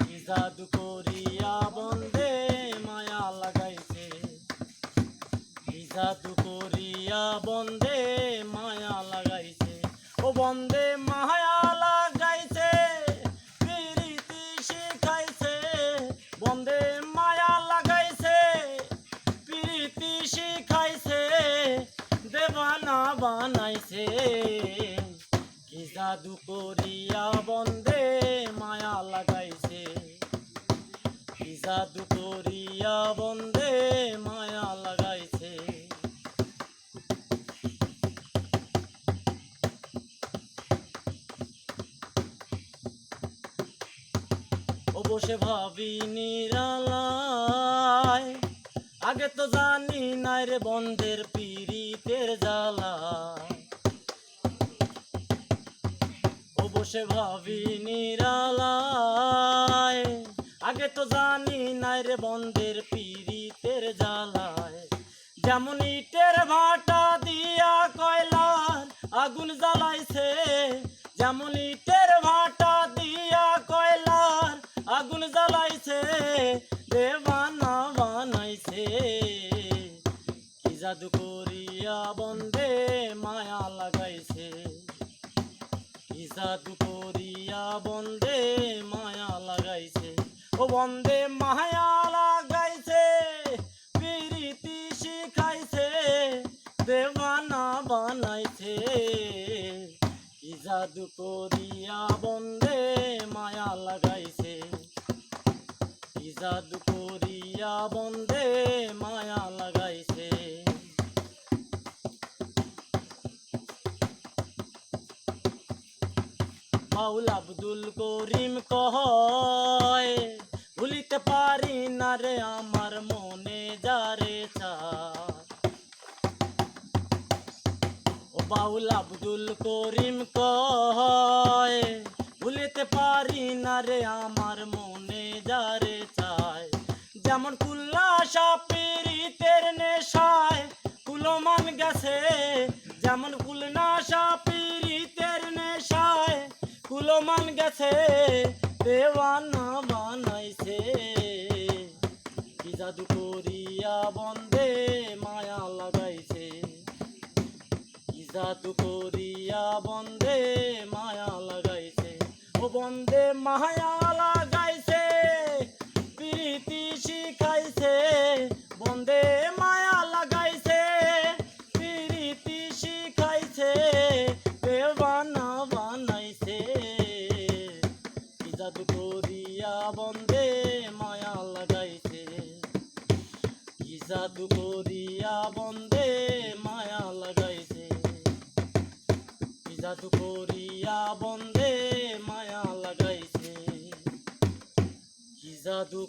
কি জাদু করিয়া বন্দে মায়া লাগাইছে, কি জাদু করিয়া বন্দে মায়া লাগাইছে, ও বন্দে মায়া লাগাইছে, প্রীতি শিখাইছে, বন্দে মায়া লাগাইছে, প্রীতি শিখাইছে, দেবানা বানাইছে, কি জাদু করিয়া বন্দে মায়া লাগাইছে, কি জাদু করিয়া বন্দে মায়া লাগাইছে। ও বসে ভাবি নিরালায়, আগে তো জানি নাই রে বন্ধের পীড়িতের জ্বালা, ও বসে ভাবি নিরালায়, আগে তো জানি নাই রে বন্ধের পীড়িতের জ্বালায়, যেমন ইটের ভাটা দিয়া কয়লার আগুন জ্বালাইছে, যেমন ইটের ভাটা দিয়া কয়লার আগুন জ্বালাইছে, দেবানা বানাইছে, কি জাদু করিয়া বন্দে মায়া লাগাইছে, কি জাদু করিয়া বন্দে মায়া লাগাইছে, ও বন্দে মায়া লাগাইছে, প্রীতি শিখাইছে, দেবানা বানাইছে, কি জাদু করিয়া বন্দে মায়া লাগাইছে, কি জাদু করিয়া বন্দে মায়া লাগাইছে। বাউল আব্দুল করিম কয়, ভুলিতে পারি না রে আমার মনে যারে চায়, ও বাউল আব্দুল করিম কয়, ভুলিতে পারি না রে আমার মনে যারে চায়, যেমন কুল্লাসা পীড়িতের নেশায় কুলমান গেছে, যেমন কুলনাশা পীড়িতের নেশায় কুলমান গেছে, দেওয়ানা বানাইছে, কি জাদু করিয়া বন্দে মায়া লাগাইছে, কি জাদু করিয়া বন্দে মায়া লাগাইছে, ও বন্দে মায়া লাগাইছে, প্রীতি শিখাইছে, বন্দে মায়া লাগাইছে, প্রীতি শিখাইছে, দেওয়ানা বানাইছে, কি জাদু করিয়া বন্দে মায়া লাগাইছে, কি জাদু করিয়া বন্দে মায়া লাগাইছে, কি জাদু করিয়া বন্দে মায়া লাগাইছে, কি জাদু